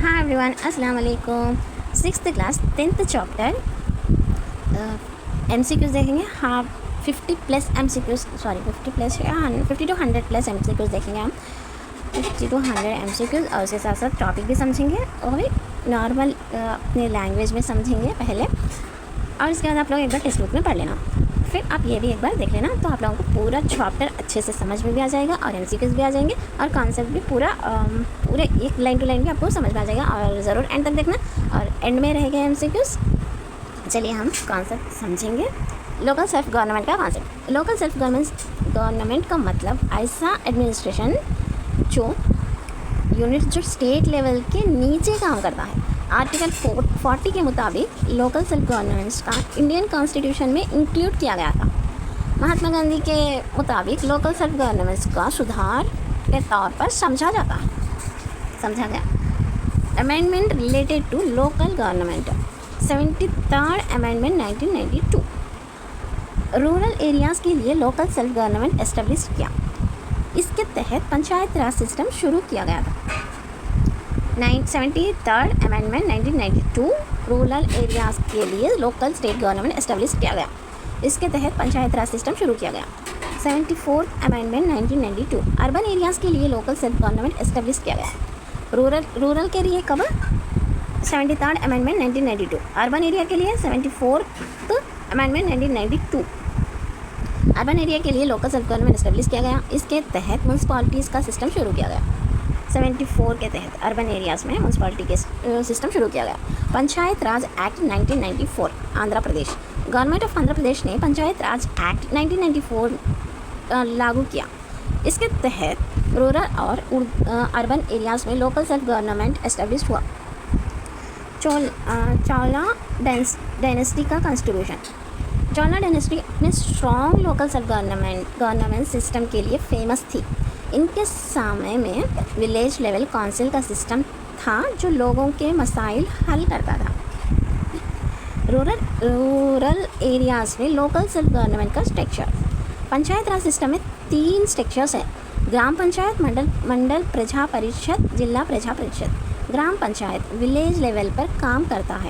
हाँ एवरीवन, अस्सलाम वालेकुम। 6th class 10th chapter MCQs देखेंगे। हाँ 50 plus MCQs, sorry 50 plus 50 to 100 plus MCQs देखेंगे हम। 50 to 100 MCQs और उसके साथ साथ टॉपिक भी समझेंगे और भी नॉर्मल अपने लैंग्वेज में समझेंगे पहले, और इसके बाद आप लोग एक बार टेक्स्ट बुक में पढ़ लेना। फिर आप ये भी एक बार देख लेना, तो आप लोगों को पूरा चैप्टर अच्छे से समझ में भी आ जाएगा और MCQs भी आ जाएंगे और कॉन्सेप्ट भी पूरे एक लाइन टू लाइन भी आपको समझ में आ जाएगा। और ज़रूर एंड तक देखना, और एंड में रहेगा MCQs। चलिए हम कॉन्सेप्ट समझेंगे। लोकल सेल्फ गवर्नमेंट का कॉन्सेप्ट। लोकल सेल्फ गवर्नमेंट का मतलब ऐसा एडमिनिस्ट्रेशन जो यूनिट जो स्टेट लेवल के नीचे काम करता है। आर्टिकल 40 के मुताबिक लोकल सेल्फ गवर्नमेंट्स का इंडियन कॉन्स्टिट्यूशन में इंक्लूड किया गया था। महात्मा गांधी के मुताबिक लोकल सेल्फ गवर्नमेंट्स का सुधार के तौर पर समझा गया। Amendment related to local government, 73rd amendment 1992। Rural areas के लिए लोकल सेल्फ गवर्नमेंट एस्टेब्लिश किया। इसके तहत पंचायत राज सिस्टम शुरू किया गया था। 73rd अमेंडमेंट 1992 रूरल एरियाज़ के लिए लोकल स्टेट गवर्नमेंट एस्टेब्लिश किया गया। इसके तहत पंचायत राज सिस्टम शुरू किया गया। 74th अमेंडमेंट 1992 अर्बन एरियाज़ के लिए लोकल सेल्फ गवर्नमेंट एस्टेब्लिश किया गया। रूरल के लिए कब? 73rd amendment 1992। अर्बन एरिया के लिए 74th अमेंडमेंट 1992। अर्बन एरिया के लिए लोकल सेल्फ गवर्नमेंट एस्टेब्लिश किया गया। इसके तहत म्यूनसिपालिटीज़ का सिस्टम शुरू किया गया। 74 के तहत अर्बन एरियाज़ में म्यूनसिपालिटी के सिस्टम शुरू किया गया। Panchayat Raj act 1994 Andhra Pradesh. Government of Andhra Pradesh ने पंचायत राज एक्ट 1994 लागू किया। इसके तहत रूरल और अर्बन एरियाज़ में लोकल सेल्फ गवर्नमेंट एस्टेब्लिश हुआ। चौला डायनेस्टी का कॉन्स्टिट्यूशन। चौला डायनेस्टी अपने strong local self government system के लिए फेमस थी। इनके समय में विलेज लेवल काउंसिल का सिस्टम था जो लोगों के मसाइल हल करता था। रूरल एरियाज़ में लोकल सेल्फ गवर्नमेंट का स्ट्रक्चर। पंचायत राज सिस्टम में 3 स्ट्रक्चर्स हैं: ग्राम पंचायत, मंडल प्रजा परिषद, जिला प्रजा परिषद। ग्राम पंचायत विलेज लेवल पर काम करता है।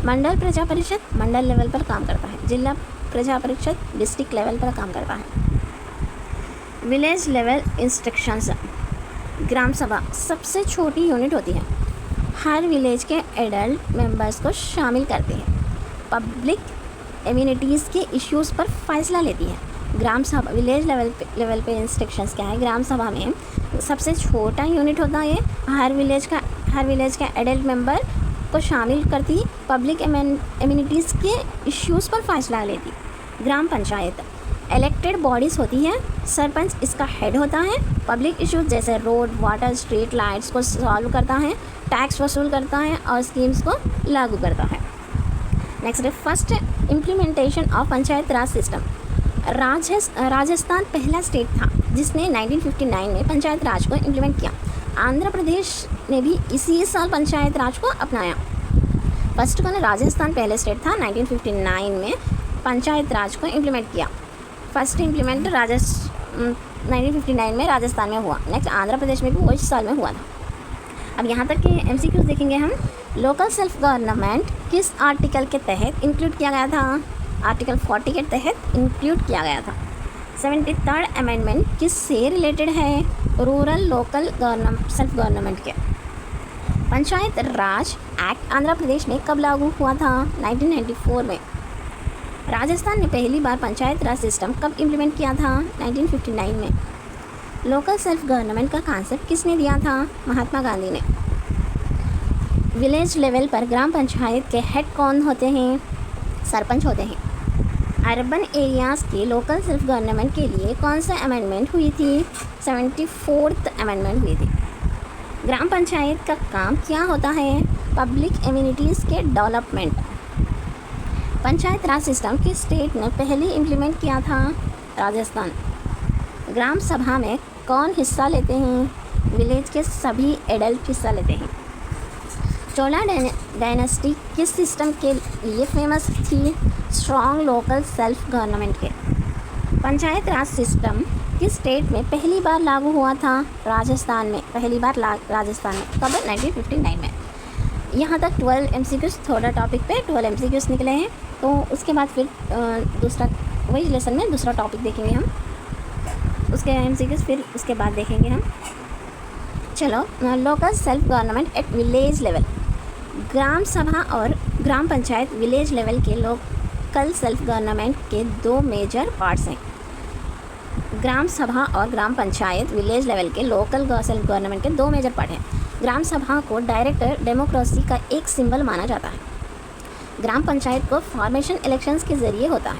मंडल प्रजा परिषद मंडल लेवल पर काम करता है। जिला प्रजा परिषद डिस्ट्रिक्ट लेवल पर काम करता है। Village level instructions. ग्राम सभा सबसे छोटी यूनिट होती है, हर विलेज के एडल्ट मेंबर्स को शामिल करती है, पब्लिक एम्यूनिटीज़ के इश्यूज़ पर फैसला लेती है। ग्राम सभा विलेज लेवल पे इंस्ट्रक्शंस क्या है? ग्राम सभा में सबसे छोटा यूनिट होता है, हर विलेज का एडल्ट मेंबर को शामिल करती, पब्लिक एम्यूनिटीज़ के इश्यूज़ पर फैसला लेती। ग्राम पंचायत इलेक्टेड बॉडीज़ होती है, सरपंच इसका हेड होता है। पब्लिक इश्यूज जैसे रोड, वाटर, स्ट्रीट लाइट्स को सॉल्व करता है, टैक्स वसूल करता है और स्कीम्स को लागू करता है। नेक्स्ट है first implementation of panchayat Raj system. Rajasthan पहला स्टेट था जिसने 1959 में पंचायत राज को इम्प्लीमेंट किया। आंध्र प्रदेश ने भी इसी साल पंचायत राज को अपनाया। फर्स्ट को राजस्थान पहले स्टेट था, 1959 में पंचायत राज को इम्प्लीमेंट किया। फर्स्ट इम्प्लीमेंट 1959 में राजस्थान में हुआ। नेक्स्ट आंध्र प्रदेश में भी वो इस साल में हुआ था। अब यहाँ तक के MCQs देखेंगे हम। लोकल सेल्फ गवर्नमेंट किस आर्टिकल के तहत इंक्लूड किया गया था? आर्टिकल 40 के तहत इंक्लूड किया गया था। 73rd अमेंडमेंट किस से रिलेटेड है? रूरल लोकल सेल्फ गवर्नमेंट के। पंचायत राज एक्ट आंध्र प्रदेश में कब लागू हुआ था? 1994 में। राजस्थान ने पहली बार पंचायत राज सिस्टम कब इम्प्लीमेंट किया था? 1959 में। लोकल सेल्फ गवर्नमेंट का कॉन्सेप्ट किसने दिया था? महात्मा गांधी ने। विलेज लेवल पर ग्राम पंचायत के हेड कौन होते हैं? सरपंच होते हैं। अर्बन एरियाज़ के लोकल सेल्फ गवर्नमेंट के लिए कौन सा अमेंडमेंट हुई थी? 74th अमेंडमेंट हुई थी। ग्राम पंचायत का काम क्या होता है? पब्लिक एम्यूनिटीज़ के डेवलपमेंट। पंचायत राज सिस्टम किस स्टेट ने पहले इम्प्लीमेंट किया था? राजस्थान। ग्राम सभा में कौन हिस्सा लेते हैं? विलेज के सभी एडल्ट हिस्सा लेते हैं। चोला डायनेस्टी किस सिस्टम के लिए फेमस थी? स्ट्रॉन्ग लोकल सेल्फ गवर्नमेंट के। पंचायत राज सिस्टम किस स्टेट में पहली बार लागू हुआ था? राजस्थान में। पहली बार राजस्थान में कब? 1959 में। यहाँ तक 12 MCQs थोड़ा टॉपिक पे 12 MCQs निकले हैं। तो उसके बाद फिर दूसरा वही लेसन में दूसरा टॉपिक देखेंगे हम, उसके MCQs फिर उसके बाद देखेंगे हम। चलो, local self government at village level. Gram sabha और ग्राम पंचायत विलेज लेवल के लोकल सेल्फ गवर्नमेंट के दो मेजर पार्ट्स हैं। ग्राम सभा और ग्राम पंचायत विलेज लेवल के लोकल सेल्फ गवर्नमेंट के दो मेजर पार्ट हैं। ग्राम सभा को डायरेक्ट डेमोक्रेसी का एक सिंबल माना जाता है। ग्राम पंचायत को फॉर्मेशन इलेक्शंस के ज़रिए होता है।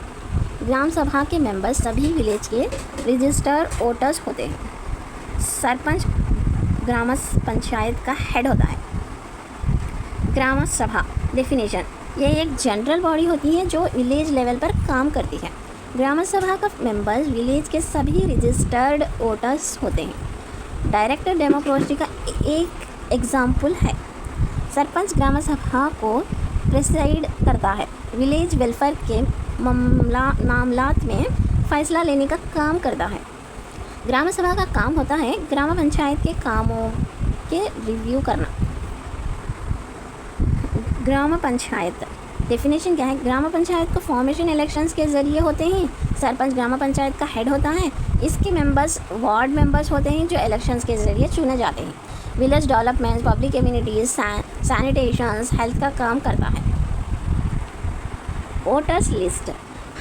ग्राम सभा के मेंबर्स सभी विलेज के रजिस्टर्ड वोटर्स होते हैं। सरपंच ग्राम पंचायत का हेड होता है। ग्राम सभा डेफिनेशन, ये एक जनरल बॉडी होती है जो विलेज लेवल पर काम करती है। ग्राम सभा का मेंबर्स विलेज के सभी रजिस्टर्ड वोटर्स होते हैं। डायरेक्ट डेमोक्रेसी का एक एग्जाम्पल है। सरपंच ग्राम सभा को प्रेसाइड करता है। विलेज वेलफेयर के मामलात में फ़ैसला लेने का काम करता है। ग्राम सभा का काम होता है ग्राम पंचायत के कामों के रिव्यू करना। ग्राम पंचायत डेफिनेशन क्या है? ग्राम पंचायत को फॉर्मेशन इलेक्शंस के ज़रिए होते हैं। सरपंच ग्राम पंचायत का हेड होता है। इसके मेंबर्स वार्ड मेंबर्स होते हैं जो इलेक्शंस के ज़रिए चुने जाते हैं। Village development, public communities, sanitations, health का काम करता है। वोटर्स लिस्ट,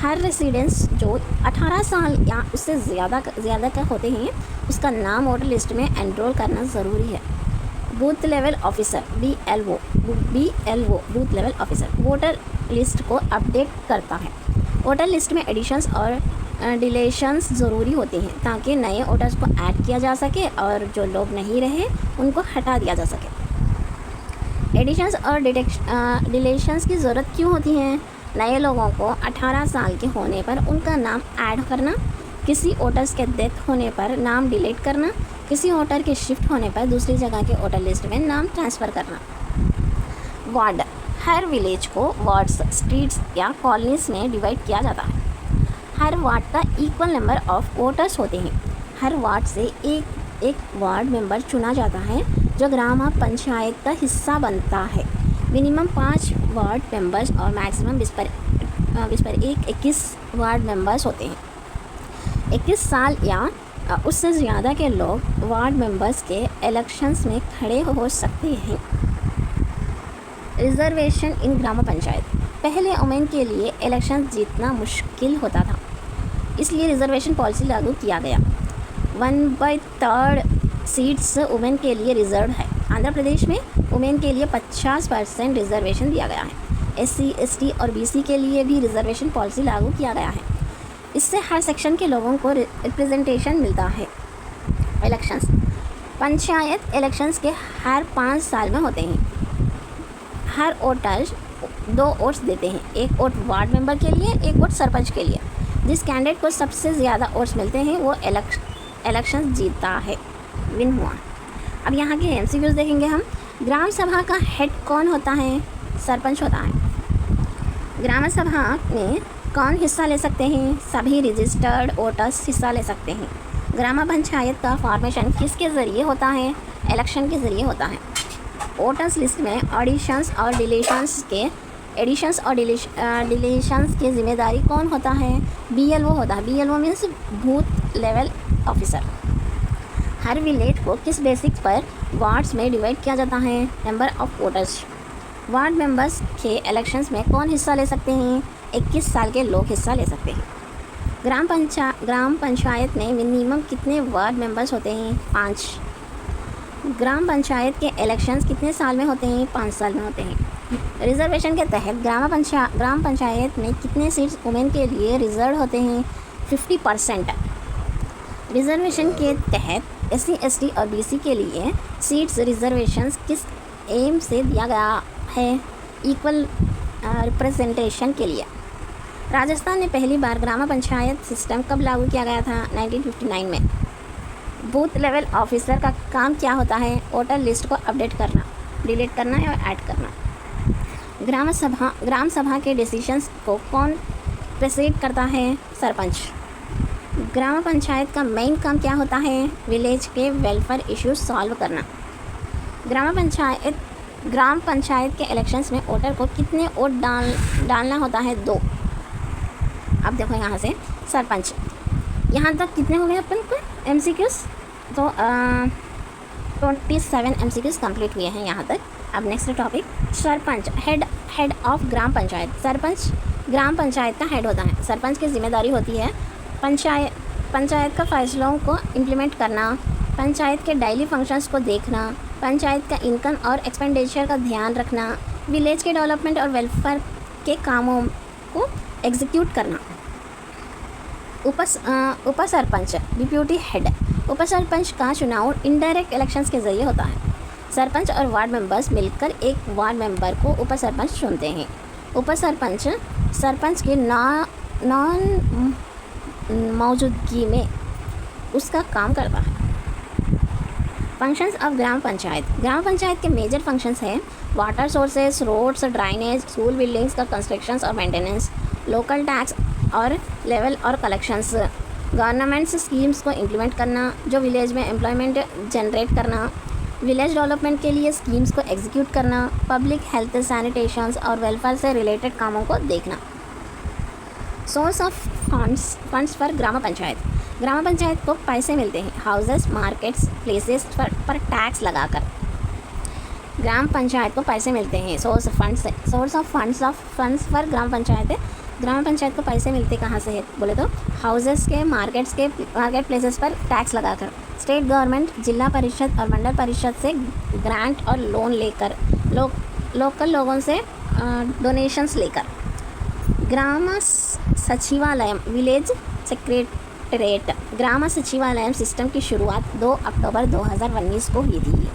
हर रेसिडेंस जो 18 साल या उससे ज़्यादा का होते हैं उसका नाम वोटर लिस्ट में एनरोल करना ज़रूरी है। Booth level officer BLO booth level officer voter list को अपडेट करता है। वोटर लिस्ट में एडिशंस और डिलीशंस ज़रूरी होते हैं ताकि नए वोटर्स को ऐड किया जा सके और जो लोग नहीं रहे उनको हटा दिया जा सके। एडिशंस और डिलीशंस की ज़रूरत क्यों होती है? नए लोगों को 18 साल के होने पर उनका नाम ऐड करना, किसी वोटर्स के डेथ होने पर नाम डिलीट करना, किसी वोटर के शिफ्ट होने पर दूसरी जगह के वोटर लिस्ट में नाम ट्रांसफ़र करना। वार्ड, हर विलेज को वार्ड्स, स्ट्रीट्स या कॉलोनीज़ में डिवाइड किया जाता है। हर वार्ड का इक्वल नंबर ऑफ वोटर्स होते हैं। हर वार्ड से एक वार्ड मेंबर चुना जाता है जो ग्राम पंचायत का हिस्सा बनता है। मिनिमम 5 वार्ड मेंबर्स और मैक्सिमम 21 वार्ड मेंबर्स होते हैं। 21 साल या उससे ज़्यादा के लोग वार्ड मेंबर्स के इलेक्शंस में खड़े हो सकते हैं। रिजर्वेशन इन ग्राम पंचायत, पहले वुमेन के लिए इलेक्शन जीतना मुश्किल होता था, इसलिए रिजर्वेशन पॉलिसी लागू किया गया। 1/3 सीट्स वुमेन के लिए रिजर्व है। आंध्र प्रदेश में वुमेन के लिए 50% रिजर्वेशन दिया गया है। SC, ST और BC के लिए भी रिजर्वेशन पॉलिसी लागू किया गया है। इससे हर सेक्शन के लोगों को रिप्रेजेंटेशन मिलता है। इलेक्शंस, पंचायत इलेक्शंस के हर 5 साल में होते हैं। हर वोटर्स 2 वोट्स देते हैं, एक वोट वार्ड मेंबर के लिए, एक वोट सरपंच के लिए। जिस कैंडिडेट को सबसे ज़्यादा वोट्स मिलते हैं वो इलेक्शन जीतता है, विन हुआ। अब यहाँ के MCQs देखेंगे हम। ग्राम सभा का हेड कौन होता है? सरपंच होता है। ग्राम सभा में कौन हिस्सा ले सकते हैं? सभी रजिस्टर्ड वोटर्स हिस्सा ले सकते हैं। ग्राम पंचायत का फॉर्मेशन किसके ज़रिए होता है? इलेक्शन के ज़रिए होता है। वोटर्स लिस्ट में एडिशंस और डिलीशंस की जिम्मेदारी कौन होता है? BLO होता है। BLO means booth level officer. हर विलेज को किस बेसिस पर वार्ड्स में डिवाइड किया जाता है? Number of voters. Ward members के इलेक्शंस में कौन हिस्सा ले सकते हैं? 21 साल के लोग हिस्सा ले सकते हैं। ग्राम पंचायत में मिनिमम कितने वार्ड मेंबर्स होते हैं? 5। ग्राम पंचायत के इलेक्शंस कितने साल में होते हैं? 5 साल में होते हैं। रिजर्वेशन के तहत ग्राम पंचायत में कितने सीट्स वुमेन के लिए रिजर्व होते हैं? 50%। रिजर्वेशन के तहत SC, ST और BC के लिए सीट्स रिजर्वेशंस किस एम से दिया गया है? इक्वल रिप्रेजेंटेशन के लिए। राजस्थान में पहली बार ग्राम पंचायत सिस्टम कब लागू किया गया था? 1959 में। बूथ लेवल ऑफिसर का काम क्या होता है? वोटर लिस्ट को अपडेट करना, डिलीट करना या ऐड करना। ग्राम सभा के डिसीजंस को कौन प्रेसिड करता है? सरपंच। ग्राम पंचायत का मेन काम क्या होता है? विलेज के वेलफेयर इश्यूज सॉल्व करना। ग्राम पंचायत ग्राम पंचायत के इलेक्शंस में वोटर को कितने वोट डालना होता है? 2। अब देखो यहाँ से सरपंच, यहाँ तक कितने हो गए अपन को MCQs? तो 27 MCQs कंप्लीट हुए हैं यहाँ तक। अब next topic, sarpanch head of gram panchayat. Sarpanch gram panchayat का हेड होता है। सरपंच की जिम्मेदारी होती है पंचायत का फैसलों को इम्प्लीमेंट करना, पंचायत के डेली फंक्शंस को देखना, पंचायत का इनकम और एक्सपेंडिचर का ध्यान रखना, विलेज के डेवलपमेंट और वेलफेयर के कामों को एग्जीक्यूट करना। उपसरपंच डिप्यूटी हेड। उपसरपंच का चुनाव इनडायरेक्ट इलेक्शंस के जरिए होता है। सरपंच और वार्ड मेंबर्स मिलकर एक वार्ड मेंबर को उपसरपंच चुनते हैं। उपसरपंच सरपंच की नॉन मौजूदगी में उसका काम करता है। Functions of gram panchayat. ग्राम पंचायत के मेजर फंक्शंस हैं water sources, roads, drainage, school buildings का कंस्ट्रक्शंस और मेंटेनेंस, लोकल टैक्स और लेवल और कलेक्शंस, गवर्नमेंट्स स्कीम्स को इम्प्लीमेंट करना, जो विलेज में एम्प्लॉयमेंट जनरेट करना, विलेज डेवलपमेंट के लिए स्कीम्स को एग्जीक्यूट करना, पब्लिक हेल्थ, सैनिटेशंस और वेलफेयर से रिलेटेड कामों को देखना। सोर्स ऑफ फंड्स फॉर ग्राम पंचायत। ग्राम पंचायत को पैसे मिलते हैं हाउसेस, मार्केट्स, प्लेसेस पर टैक्स लगाकर। ग्राम पंचायत को पैसे मिलते हैं सोर्स ऑफ फंड्स फॉर ग्राम पंचायत है। ग्राम पंचायत को पैसे मिलते कहाँ से है बोले तो हाउसेस के, मार्केट प्लेसेस पर टैक्स लगाकर, स्टेट गवर्नमेंट, जिला परिषद और मंडल परिषद से ग्रांट और लोन लेकर, लोकल लोगों से डोनेशंस लेकर। ग्राम सचिवालयम विलेज सेक्रेटरीट। ग्राम सचिवालयम सिस्टम की शुरुआत 2 अक्टूबर 2019 को हुई थी।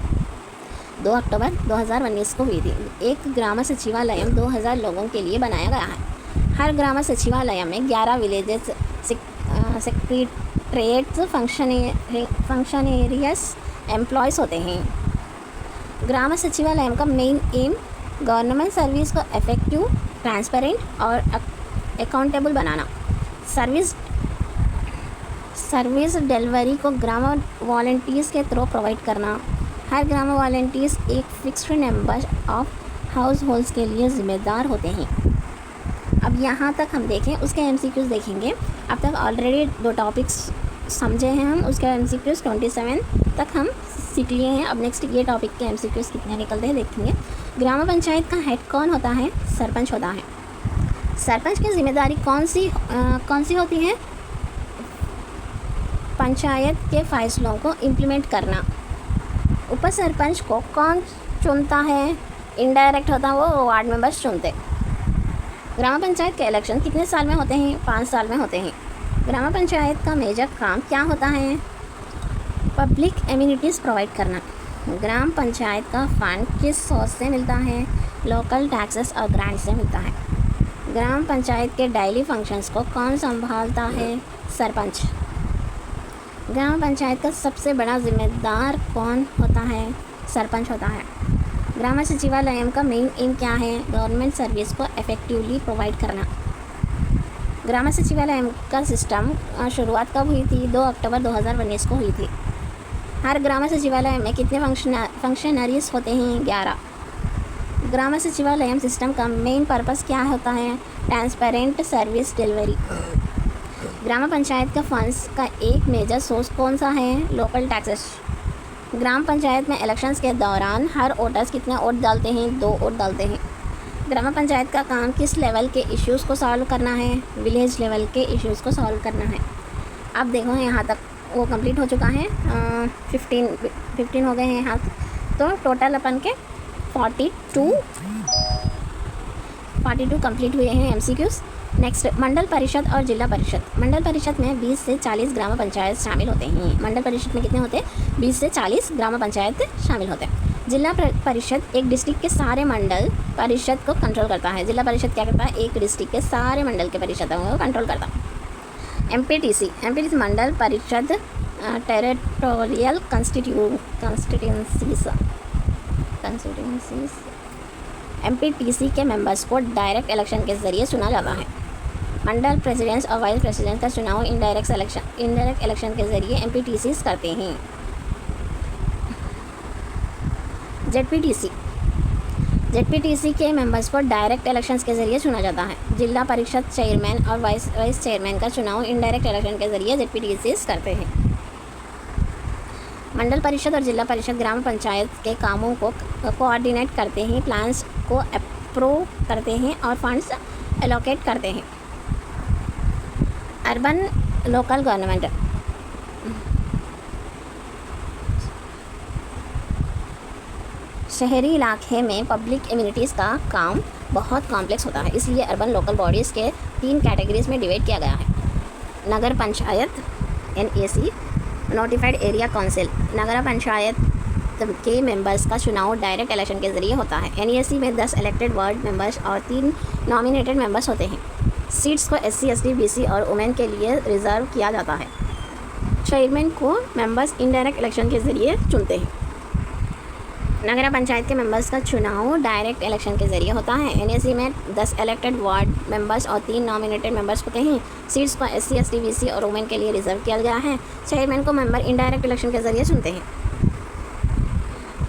2 अक्टूबर 2019 को हुई थी। एक ग्राम सचिवालयम 2000 लोगों के लिए बनाया गया है। हर ग्राम सचिवालय में 11 विलेजेस सेक्रेटरीट्स फंक्शनरियस एम्प्लॉयज़ होते हैं। ग्राम सचिवालय का मेन एम गवर्नमेंट सर्विस को इफेक्टिव, ट्रांसपेरेंट और अकाउंटेबल बनाना। सर्विस डिलीवरी को ग्राम वॉलंटियर्स के थ्रू प्रोवाइड करना। हर ग्राम वॉलंटियर्स एक fixed number of house holds के लिए ज़िम्मेदार होते हैं। अब यहाँ तक हम देखें, उसके MCQs देखेंगे। अब तक ऑलरेडी 2 टॉपिक्स समझे हैं हम, उसके MCQs 27 तक हम सीख लिए हैं। अब नेक्स्ट ये टॉपिक के MCQs कितने निकलते हैं देखेंगे। ग्राम पंचायत का हेड कौन होता है? सरपंच होता है। सरपंच की जिम्मेदारी कौन सी होती है? पंचायत के फैसलों को इम्प्लीमेंट करना। उपसरपंच को कौन चुनता है? इनडायरेक्ट होता है, वो वार्ड मेंबर्स चुनते। ग्राम पंचायत के इलेक्शन कितने साल में होते हैं? 5 साल में होते हैं। ग्राम पंचायत का मेजर काम क्या होता है? पब्लिक एम्यूनिटीज़ प्रोवाइड करना। ग्राम पंचायत का फंड किस सोर्स से मिलता है? लोकल टैक्सेस और ग्रांट से मिलता है। ग्राम पंचायत के डेली फंक्शंस को कौन संभालता है? सरपंच। ग्राम पंचायत का सबसे बड़ा जिम्मेदार कौन होता है? सरपंच होता है। ग्राम सचिवालय का मेन एम क्या है? गवर्नमेंट सर्विस को इफेक्टिवली प्रोवाइड करना। ग्राम सचिवालय का सिस्टम शुरुआत कब हुई थी? 2 अक्टूबर 2019 को हुई थी। हर ग्राम सचिवालय में कितने फंक्शनरीज होते हैं? 11। ग्राम सचिवालय सिस्टम का मेन पर्पस क्या होता है? Transparent service delivery. Gram panchayat का फंड्स का एक मेजर सोर्स कौन सा है? Local taxes. ग्राम पंचायत में इलेक्शंस के दौरान हर वोटर्स कितने वोट डालते हैं? 2 वोट डालते हैं। ग्राम पंचायत का काम किस लेवल के इश्यूज़ को सॉल्व करना है? विलेज लेवल के इश्यूज़ को सॉल्व करना है। अब देखो यहाँ तक वो कंप्लीट हो चुका है। 15 हो गए हैं यहाँ, तो टोटल अपन के 42 कंप्लीट हुए हैं MCQs। नेक्स्ट, मंडल परिषद और जिला परिषद। मंडल परिषद में 20 से 40 ग्राम पंचायत शामिल होते हैं। मंडल परिषद में कितने होते हैं? 20 से 40 ग्राम पंचायत शामिल होते हैं। जिला परिषद एक डिस्ट्रिक्ट के सारे मंडल परिषद को कंट्रोल करता है। जिला परिषद क्या करता है? एक डिस्ट्रिक्ट के सारे मंडल के परिषदों को कंट्रोल करता है। MPTC मंडल परिषद टेरिटोरियल कंस्टिट्यूंसीज। MPTC के मेंबर्स को डायरेक्ट इलेक्शन के जरिए चुना जाता है। मंडल प्रेसिडेंट्स और वाइस प्रेसिडेंट का चुनाव इनडायरेक्ट इलेक्शन के जरिए MPTCs करते हैं। जेडपीटीसी के मेंबर्स को डायरेक्ट इलेक्शंस के ज़रिए चुना जाता है। जिला परिषद चेयरमैन और वाइस चेयरमैन का चुनाव इनडायरेक्ट इलेक्शन के ज़रिए जेडपीटीसी करते हैं। मंडल परिषद और जिला परिषद ग्राम पंचायत के कामों को कोऑर्डिनेट करते हैं, प्लान्स को अप्रूव करते हैं और फंड्स एलोकेट करते हैं। अर्बन लोकल गवर्नमेंट शहरी इलाके में पब्लिक एम्यूनिटीज़ का काम बहुत कॉम्प्लेक्स होता है, इसलिए अर्बन लोकल बॉडीज़ के 3 कैटेगरीज में डिवाइड किया गया है। Nagar panchayat NAC, notified area council. Nagar panchayat के मेंबर्स का चुनाव डायरेक्ट इलेक्शन के ज़रिए होता है। NAC में 10 इलेक्टेड वार्ड मेंबर्स और 3 नॉमिनेटेड मेंबर्स होते हैं। सीट्स को SC, ST, BC और वुमेन के लिए रिजर्व किया जाता है। चेयरमैन को मेंबर्स इनडायरेक्ट इलेक्शन के ज़रिए चुनते हैं। नगर पंचायत के मेंबर्स का चुनाव डायरेक्ट इलेक्शन के ज़रिए होता है। NAC में 10 इलेक्टेड वार्ड मेंबर्स और 3 नॉमिनेटेड मेंबर्स होते हैं। सीट्स को SC, ST, BC और वुमेन के लिए रिजर्व किया गया है। चेयरमैन को मेंबर इनडायरेक्ट इलेक्शन के ज़रिए चुनते हैं।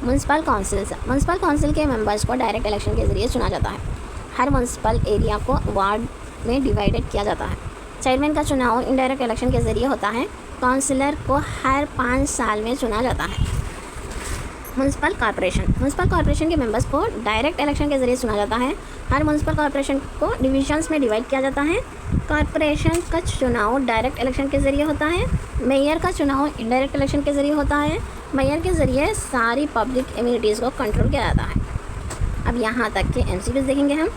म्यूनसिपल काउंसिल के मेंबर्स को डायरेक्ट इलेक्शन के ज़रिए चुना जाता है। हर म्यूनसिपल एरिया को वार्ड में डिवाइडेड किया जाता है। चेयरमैन का चुनाव इनडायरेक्ट इलेक्शन के ज़रिए होता है। काउंसिलर को हर 5 साल में चुना जाता है। म्यूनसिपल कॉर्पोरेशन के मेंबर्स को डायरेक्ट इलेक्शन के ज़रिए चुना जाता है। हर म्यूनसिपल कॉर्पोरेशन को डिविजन्स में डिवाइड किया जाता है। कॉर्पोरेशन का चुनाव डायरेक्ट इलेक्शन के ज़रिए होता है। मेयर का चुनाव इनडायरेक्ट इलेक्शन के ज़रिए होता है। मेयर के ज़रिए सारी पब्लिक एम्यूनिटीज़ को कंट्रोल किया जाता है। अब यहाँ तक के MCQs देखेंगे हम।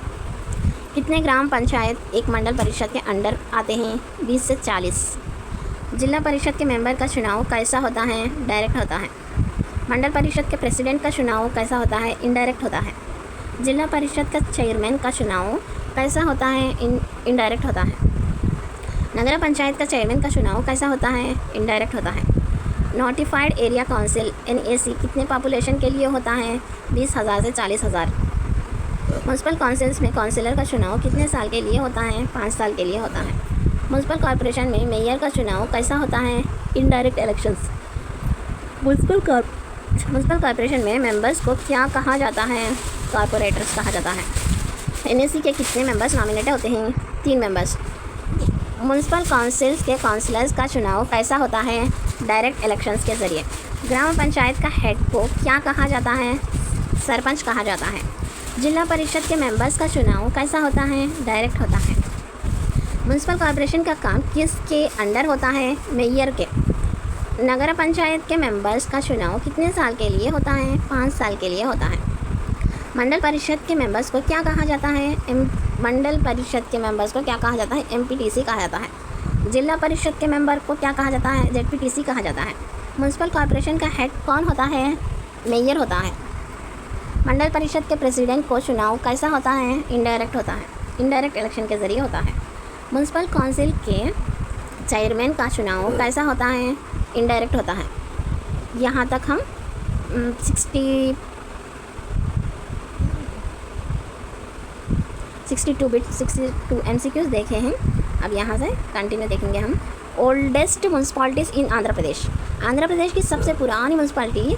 कितने ग्राम पंचायत एक मंडल परिषद के अंडर आते हैं? 20 से 40। जिला परिषद के मेंबर का चुनाव कैसा होता है? डायरेक्ट होता है। मंडल परिषद के प्रेसिडेंट का चुनाव कैसा होता है? इनडायरेक्ट होता है। जिला परिषद का चेयरमैन का चुनाव कैसा होता है? इनडायरेक्ट होता है। नगर पंचायत का चेयरमैन का चुनाव कैसा होता है? इनडायरेक्ट होता है। नोटिफाइड एरिया काउंसिल NAC कितने पॉपुलेशन के लिए होता है? 20,000 से 40,000। म्यूनसिपल काउंसिल्स में काउंसिलर का चुनाव कितने साल के लिए होता है? 5 साल के लिए होता है। म्यूनसिपल कॉर्पोरेशन में मेयर का चुनाव कैसा होता है? Indirect elections. म्यूनसिपल कॉर्पोरेशन में मेंबर्स को क्या कहा जाता है? कॉर्पोरेटर्स कहा जाता है। NAC के कितने मेंबर्स नॉमिनेटेड होते हैं? 3 मेंबर्स। म्यूनसिपल काउंसिल्स के काउंसलर्स का चुनाव कैसा होता है? डायरेक्ट इलेक्शंस के ज़रिए। ग्राम पंचायत का हेड को क्या कहा जाता है? सरपंच कहा जाता है। जिला परिषद के मेंबर्स का चुनाव कैसा होता है? डायरेक्ट होता है। म्यूनसिपल कॉर्पोरेशन का काम किसके अंडर होता है? मेयर के। नगर पंचायत के मेंबर्स का चुनाव कितने साल के लिए होता है? 5 साल के लिए होता है। मंडल परिषद के मेंबर्स को क्या कहा जाता है? मंडल परिषद के मेंबर्स को क्या कहा जाता है? MPTC कहा जाता है। जिला परिषद के मेंबर को क्या कहा जाता है? ZPTC कहा जाता है। म्यूनसिपल कॉर्पोरेशन का हेड कौन होता है? मेयर होता है। मंडल परिषद के प्रेसिडेंट को चुनाव कैसा होता है? इनडायरेक्ट होता है। इनडायरेक्ट इलेक्शन के ज़रिए होता है। म्यूनसिपल काउंसिल के चेयरमैन का चुनाव कैसा होता है? इनडायरेक्ट होता है। यहाँ तक हम 62 MCQs देखे हैं। अब यहाँ से कंटिन्यू देखेंगे हम। ओल्डेस्ट म्यूनसिपालिटीज़ इन आंध्र प्रदेश। आंध्र प्रदेश की सबसे पुरानी म्यूनसिपालिटी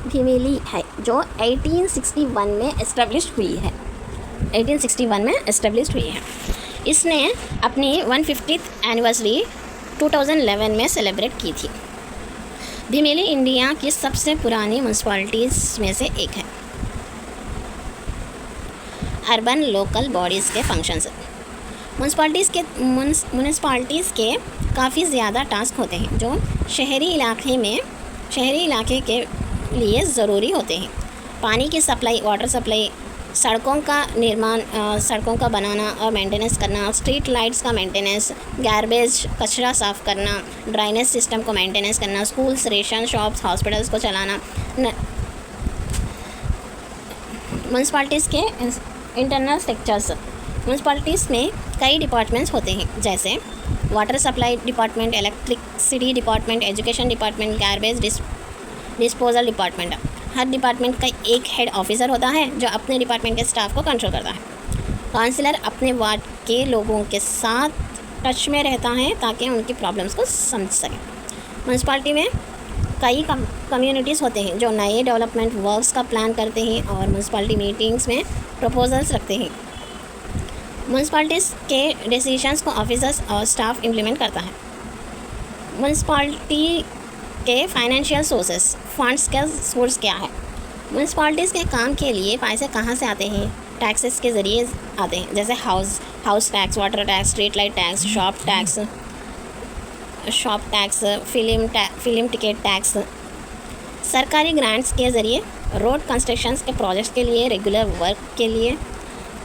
भीमिली है, जो 1861 में एस्टेब्लिश हुई है। 1861 में एस्टेब्लिश हुई है। इसने अपनी 150th एनिवर्सरी 2011 में सेलिब्रेट की थी। भीमिली इंडिया की सबसे पुरानी म्यूनसिपालिटीज़ में से एक है। अर्बन लोकल बॉडीज़ के फंक्शंस। म्यूनसिपालिटीज़ के काफ़ी ज़्यादा टास्क होते हैं जो शहरी इलाके के लिए ज़रूरी होते हैं। पानी की सप्लाई, वाटर सप्लाई, सड़कों का निर्माण, सड़कों का बनाना और मेंटेनेंस करना, स्ट्रीट लाइट्स का मेंटेनेंस, गार्बेज कचरा साफ़ करना, ड्राइनेज सिस्टम को मेंटेनेंस करना, स्कूल्स, रेशन शॉप्स, हॉस्पिटल्स को चलाना। म्यूनसिपालिटीज़ के इंटरनल स्ट्रक्चर्स। म्यूनसिपालिटीज़ में कई डिपार्टमेंट्स होते हैं, जैसे water supply department, electricity department, education department, garbage disposal department. हर डिपार्टमेंट का एक हेड ऑफिसर होता है जो अपने डिपार्टमेंट के स्टाफ को कंट्रोल करता है। काउंसलर अपने वार्ड के लोगों के साथ टच में रहता है ताकि उनकी प्रॉब्लम्स को समझ सके। म्यूनसिपालिटी में कई कम्युनिटीज़ होते हैं जो नए डेवलपमेंट वर्क्स का प्लान करते हैं और म्यूनसिपैलिटी मीटिंग्स में प्रपोजल्स रखते हैं। म्यूनसिपैलिटीज़ के डिसीजंस को ऑफिसर्स और स्टाफ इम्प्लीमेंट करता है। म्यूनसिपैलिटी के फाइनेंशियल सोर्सेस, फंड्स का सोर्स क्या है? म्यूनसिपैलिटीज़ के काम के लिए पैसे कहाँ से आते हैं? टैक्सेस के ज़रिए आते हैं, जैसे house tax, water tax, street light tax, shop tax, film ticket tax. सरकारी ग्रांट्स के ज़रिए, रोड कंस्ट्रक्शंस के प्रोजेक्ट्स के लिए, रेगुलर वर्क के लिए,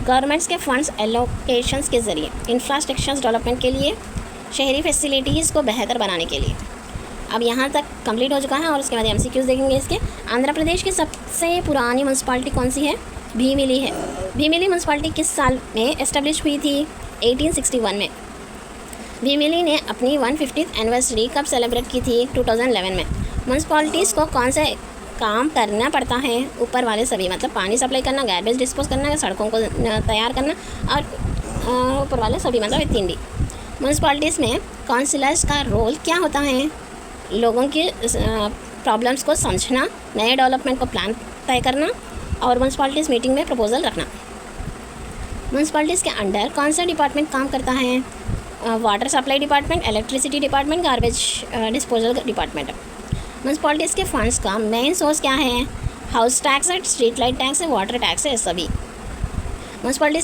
गवर्नमेंट्स के फंड्स एलोकेशंस के ज़रिए, इंफ्रास्ट्रक्चर डेवलपमेंट के लिए, शहरी फैसिलिटीज़ को बेहतर बनाने के लिए। अब यहाँ तक कंप्लीट हो चुका है और उसके बाद MCQs देखेंगे इसके। आंध्र प्रदेश की सबसे पुरानी म्यूनसिपैलिटी कौन सी है? भीमिली है। भीमिली म्यूनसिपैलिटी किस साल में एस्टेब्लिश हुई थी? 1861 में। भीमिली ने अपनी 150th एनिवर्सरी कब सेलिब्रेट की थी? 2011 में। म्यूनसिपैलिटीज़ को कौन से काम करना पड़ता है? ऊपर वाले सभी, मतलब पानी सप्लाई करना, गार्बेज डिस्पोज करना, सड़कों को तैयार करना और ऊपर वाले सभी, मतलब 3D। म्यूनसिपैलिटीज़ में काउंसिलर्स का रोल क्या होता है? लोगों की प्रॉब्लम्स को समझना, नए डेवलपमेंट को प्लान तय करना और म्यूनसिपैलिटीज़ मीटिंग में प्रपोजल रखना। म्यूनसिपैलिटीज़ के अंडर कौन सा डिपार्टमेंट काम करता है? Water supply department, electricity department, garbage disposal department. Municipalities के फंड्स का मेन सोर्स क्या है? हाउस टैक्स है, स्ट्रीट लाइट टैक्स है, वाटर टैक्स है, सभी। म्यूनसिपैलिटी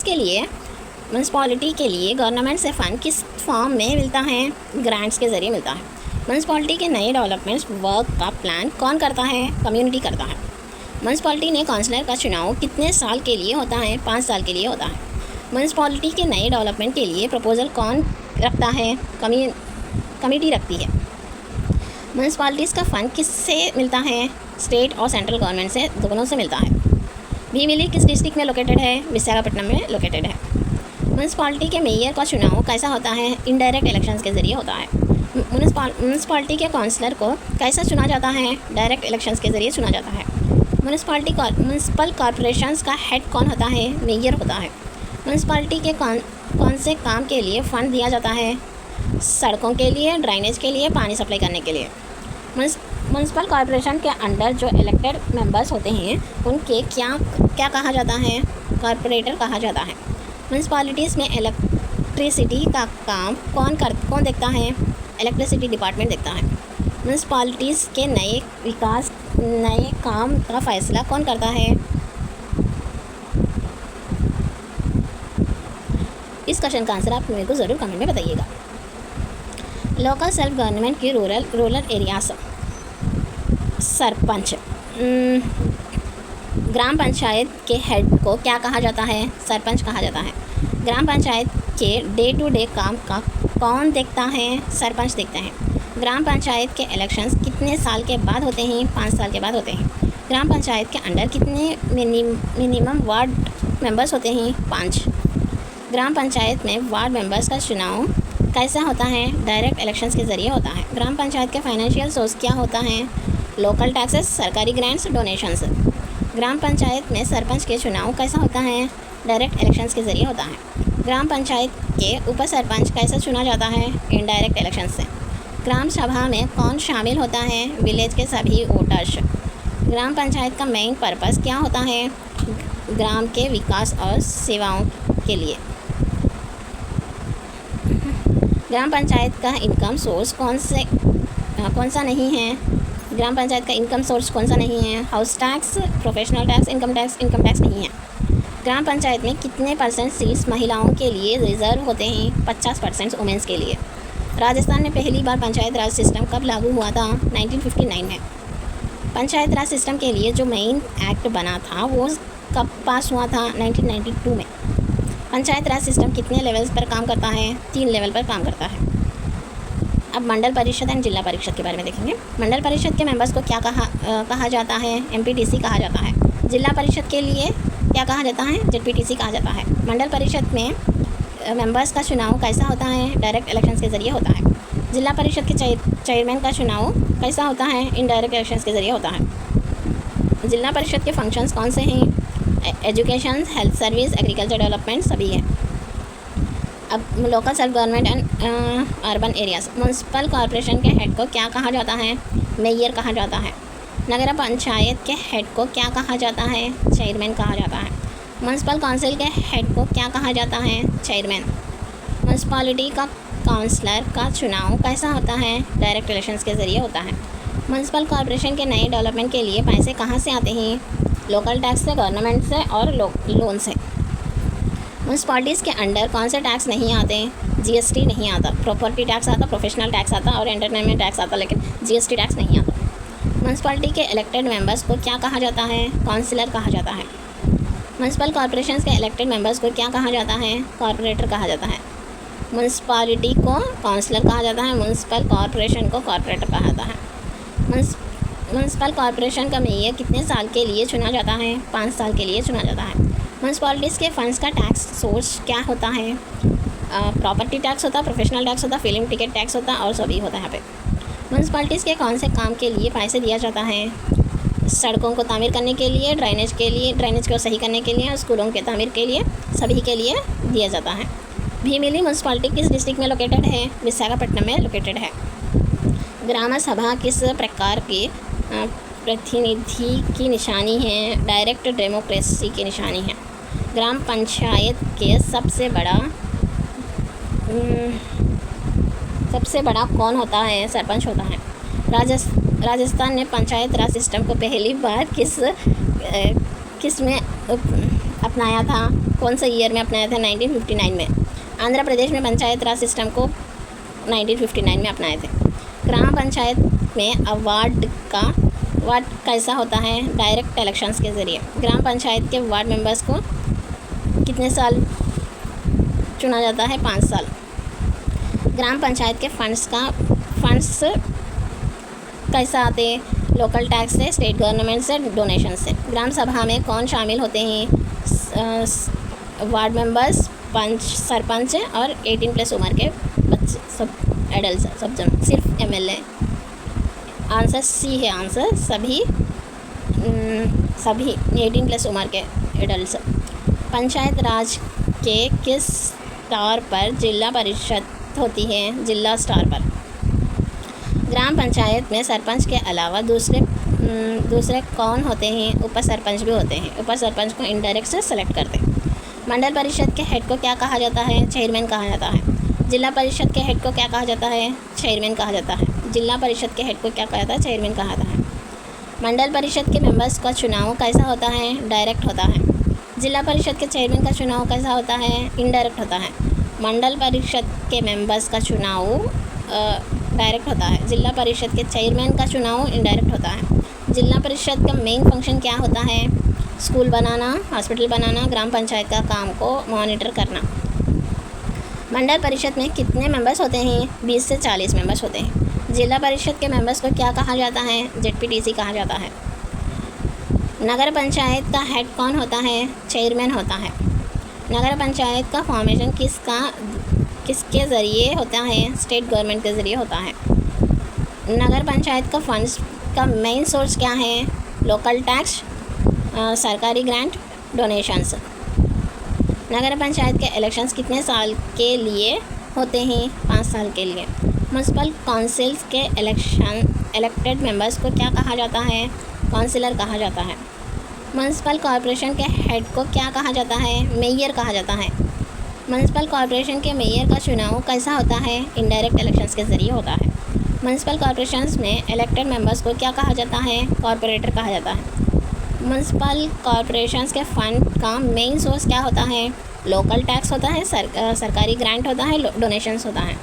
के लिए गवर्नमेंट से फंड किस फॉर्म में मिलता है? ग्रांट्स के ज़रिए मिलता है। म्यूनसिपैलिटी के नए डेवलपमेंट्स वर्क का प्लान कौन करता है? कम्युनिटी करता है। म्यूनसिपैलिटी ने काउंसलर का चुनाव कितने साल के लिए होता है? 5 साल के लिए होता है। म्यूनसिपैलिटी के नए डेवलपमेंट के लिए प्रपोजल कौन रखता है? कमेटी रखती है। म्यूनसिपैलिटीज़ का फंड किससे मिलता है? स्टेट और सेंट्रल गवर्नमेंट से, दोनों से मिलता है। भीमिली किस डिस्ट्रिक्ट में लोकेटेड है? विशाखापट्टनम में लोकेटेड है। म्यूनसिपैलिटी के मेयर का चुनाव कैसा होता है? इनडायरेक्ट इलेक्शंस के ज़रिए होता है। म्यूनसिपैलिटी के काउंसलर को कैसा चुना जाता है? डायरेक्ट इलेक्शंस के ज़रिए चुना जाता है। म्यूनसिपल कॉरपोरेशंस का हेड कौन होता है? मेयर होता है। म्यूनसिपैलिटी के कौन से काम के लिए फ़ंड दिया जाता है? सड़कों के लिए, ड्राइनेज के लिए, पानी सप्लाई करने के लिए। म्यूनसिपल कॉरपोरेशन के अंडर जो इलेक्टेड मेंबर्स होते हैं उनके क्या कहा जाता है? कॉरपोरेटर कहा जाता है। म्यूनसिपैलिटीज़ में इलेक्ट्रिसिटी का काम कौन देखता है? इलेक्ट्रिसिटी डिपार्टमेंट देखता है। म्यूनसिपैलिटीज़ के नए काम का फैसला कौन करता है? इस क्वेश्चन का आंसर आप मेरे को ज़रूर कमेंट में बताइएगा। लोकल सेल्फ गवर्नमेंट की रूरल एरियाज, सरपंच। ग्राम पंचायत के हेड को क्या कहा जाता है? सरपंच कहा जाता है। ग्राम पंचायत के डे टू डे काम का कौन देखता है? सरपंच देखते हैं। ग्राम पंचायत के इलेक्शंस कितने साल के बाद होते हैं? 5 साल के बाद होते हैं। ग्राम पंचायत के अंडर कितने मिनिमम वार्ड मेंबर्स होते हैं? 5। ग्राम पंचायत में वार्ड मेंबर्स का चुनाव कैसा होता है? डायरेक्ट इलेक्शंस के ज़रिए होता है। ग्राम पंचायत के फाइनेंशियल सोर्स क्या होता है? लोकल टैक्सेस, सरकारी ग्रांट्स, डोनेशंस। ग्राम पंचायत में सरपंच के चुनाव कैसा होता है? डायरेक्ट इलेक्शंस के ज़रिए होता है। ग्राम पंचायत के उप सरपंच कैसे चुना जाता है? इनडायरेक्ट इलेक्शन से। ग्राम सभा में कौन शामिल होता है? विलेज के सभी वोटर्स। ग्राम पंचायत का मेन पर्पस क्या होता है? ग्राम के विकास और सेवाओं के लिए। ग्राम पंचायत का इनकम सोर्स कौन सा नहीं है? ग्राम पंचायत का इनकम सोर्स कौन सा नहीं है? House tax, professional tax, income tax नहीं है। ग्राम पंचायत में कितने % सीट्स महिलाओं के लिए रिजर्व होते हैं? 50% वुमेंस के लिए। राजस्थान में पहली बार पंचायत राज सिस्टम कब लागू हुआ था? 1959 में। पंचायत राज सिस्टम के लिए जो मेन एक्ट बना था वो कब पास हुआ था? 1992 में। पंचायत राज सिस्टम कितने लेवल्स पर काम करता है? 3 लेवल पर काम करता है। अब मंडल परिषद एंड जिला परिषद के बारे में देखेंगे। मंडल परिषद के मेंबर्स को क्या कहा जाता है? MPTC कहा जाता है। जिला परिषद के लिए क्या कहा जाता है? ZPTC कहा जाता है। मंडल परिषद में मेंबर्स का चुनाव कैसा होता है? डायरेक्ट इलेक्शंस के ज़रिए होता है। जिला परिषद के चेयरमैन का चुनाव कैसा होता है? इनडायरेक्ट इलेक्शंस के ज़रिए होता है। जिला परिषद के फंक्शंस कौन से हैं? Education, health service, agriculture development सभी है। अब local self government and urban areas. Municipal corporation के हेड को क्या कहा जाता है? मेयर कहा जाता है। नगर पंचायत के हेड को क्या कहा जाता है? चेयरमैन कहा जाता है। म्यूनसिपल काउंसिल के हेड को क्या कहा जाता है? चेयरमैन। म्यूनसिपालिटी का काउंसलर का चुनाव कैसा होता है? डायरेक्ट इलेक्शंस के ज़रिए होता है। म्यूनसिपल कॉरपोरेशन के नए डेवलपमेंट के लिए पैसे कहाँ से आते हैं? लोकल टैक्स से, गवर्नमेंट से और लोन से। म्यूनसिपालिटीज़ के अंडर कौन से टैक्स नहीं आते? जीएसटी नहीं आता। प्रॉपर्टी टैक्स आता, प्रोफेशनल टैक्स आता और एंटरटेनमेंट टैक्स आता, लेकिन जीएसटी टैक्स नहीं आता। म्यूनसिपालिटी के इलेक्टेड मेंबर्स को क्या कहा जाता है? काउंसिलर कहा जाता है। म्यूनसिपल कॉरपोरेशन के इलेक्टेड मेंबर्स को क्या कहा जाता है? कॉरपोरेटर कहा जाता है। म्यूनसिपालिटी को काउंसिलर कहा जाता है, म्यूनसिपल कॉरपोरेशन को कॉरपोरेटर कहा जाता है। म्यूनसिपल कॉरपोरेशन का मेयर कितने साल के लिए चुना जाता है? 5 साल के लिए चुना जाता है। म्यूनसिपालिटीज़ के फंड्स का टैक्स सोर्स क्या होता है? प्रॉपर्टी टैक्स होता है, प्रोफेशनल टैक्स होता है, फिल्म टिकट टैक्स होता है और सभी होता है यहाँ पे। म्यूनसिपालिटीज़ के कौन से काम के लिए पैसे दिया जाता है? सड़कों को तामीर करने के लिए, ड्राइनेज को सही करने के लिए और स्कूलों के तामीर के लिए, सभी के लिए दिया जाता है। भीमिली म्यूनसिपालिटी किस डिस्ट्रिक्ट में लोकेटेड है? विशाखापट्टनम में लोकेटेड है। ग्राम सभा किस प्रकार के प्रतिनिधि की निशानी है? डायरेक्ट डेमोक्रेसी की निशानी है। ग्राम पंचायत के सबसे बड़ा कौन होता है? सरपंच होता है। राजस्थान ने पंचायत राज सिस्टम को पहली बार किस में अपनाया था? कौन से ईयर में अपनाया था? 1959 में। आंध्र प्रदेश में पंचायत राज सिस्टम को 1959 में अपनाए थे। ग्राम पंचायत में वार्ड कैसा होता है? डायरेक्ट इलेक्शंस के ज़रिए। ग्राम पंचायत के वार्ड मेंबर्स को कितने साल चुना जाता है? 5 साल। ग्राम पंचायत के फंड्स कैसा आते हैं? लोकल टैक्स से, स्टेट गवर्नमेंट से, डोनेशन से। ग्राम सभा में कौन शामिल होते हैं? वार्ड मेंबर्स, सरपंच और 18+ उम्र के बच्चे, सब एडल्ट, सब जन, सिर्फ एमएलए। आंसर सी है आंसर, सभी 18+ उम्र के एडल्ट। पंचायत राज के किस स्तर पर जिला परिषद होती है? जिला स्तर पर। ग्राम पंचायत में सरपंच के अलावा दूसरे कौन होते हैं? उप सरपंच भी होते हैं। उप सरपंच को इनडायरेक्ट से सेलेक्ट करते हैं। मंडल परिषद के हेड को क्या कहा जाता है? चेयरमैन कहा जाता है। जिला परिषद के हेड को क्या कहा जाता है? चेयरमैन कहा जाता है। जिला परिषद के हेड को क्या कहा जाता है? चेयरमैन कहा जाता है। मंडल परिषद के मेंबर्स का चुनाव कैसा होता है? डायरेक्ट होता है। जिला परिषद के चेयरमैन का चुनाव कैसा होता है? इनडायरेक्ट होता है। मंडल परिषद के मेंबर्स का चुनाव डायरेक्ट होता है। जिला परिषद के चेयरमैन का चुनाव इनडायरेक्ट होता है। जिला परिषद का मेन फंक्शन क्या होता है? स्कूल बनाना, हॉस्पिटल बनाना, ग्राम पंचायत का काम को मॉनिटर करना। मंडल परिषद में कितने मेंबर्स होते हैं? 20 से 40 मेंबर्स होते हैं। जिला परिषद के मेंबर्स को क्या कहा जाता है? ZPTC कहा जाता है। नगर पंचायत का हेड कौन होता है? चेयरमैन होता है। नगर पंचायत का फॉर्मेशन किसके ज़रिए होता है? स्टेट गवर्नमेंट के ज़रिए होता है। नगर पंचायत का फंड्स का मेन सोर्स क्या है? लोकल टैक्स, सरकारी ग्रांट, डोनेशंस। नगर पंचायत के इलेक्शंस कितने साल के लिए होते हैं? 5 साल के लिए। म्यूनसिपल काउंसिल्स के इलेक्टेड मेंबर्स को क्या कहा जाता है? काउंसिलर कहा जाता है। म्यूनसिपल कॉरपोरेशन के हेड को क्या कहा जाता है? मेयर कहा जाता है। म्यूनसिपल कॉरपोरेशन के मेयर का चुनाव कैसा होता है? इनडायरेक्ट इलेक्शंस के ज़रिए होता है। म्यूनसिपल कॉरपोरेशंस में इलेक्टेड मेंबर्स को क्या कहा जाता है? कॉरपोरेटर कहा जाता है। म्यूनसिपल कॉरपोरेशंस के फंड का मेन सोर्स क्या होता है? लोकल टैक्स होता है, सरकारी ग्रांट होता है, डोनेशंस होता है।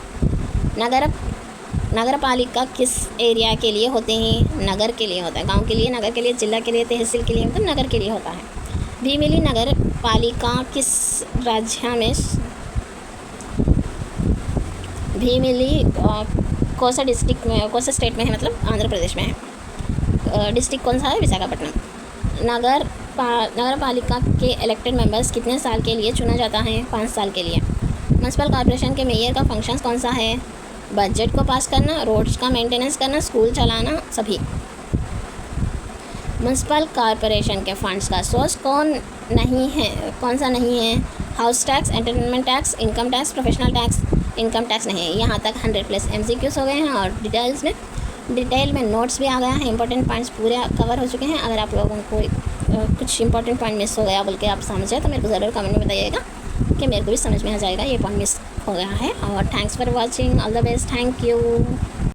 नगर पालिका किस एरिया के लिए होते हैं? नगर के लिए होता है। गांव के लिए, नगर के लिए, जिला के लिए, तहसील के लिए, मतलब नगर के लिए होता है। भीमिली नगर पालिका किस राज्य में? भीमिली कौन सा डिस्ट्रिक्ट में, कौन सा स्टेट में है? मतलब आंध्र प्रदेश में है। डिस्ट्रिक्ट कौन सा है? विशाखापट्टनम। नगर पालिका के इलेक्टेड मेंबर्स कितने साल के लिए चुना जाता है? 5 साल के लिए। म्यूनसिपल कॉरपोरेशन के मेयर का फंक्शंस कौन सा है? बजट को पास करना, रोड्स का मेंटेनेंस करना, स्कूल चलाना, सभी। म्यूनसिपल कॉरपोरेशन के फंड्स का सोर्स कौन सा नहीं है? House tax, entertainment tax, income tax, professional tax. Income tax नहीं है। यहाँ तक 100+ MCQs हो गए हैं और डिटेल्स में डिटेल में नोट्स भी आ गया है, इंपॉर्टेंट पॉइंट्स पूरे कवर हो चुके हैं। अगर आप लोगों को कुछ इंपॉर्टेंट पॉइंट मिस हो गया बोल के आप समझे तो मेरे को ज़रूर कमेंट में बताइएगा कि मेरे को भी समझ में आ जाएगा ये पॉइंट मिस हो गया है। और thanks for watching, all the best, thank you.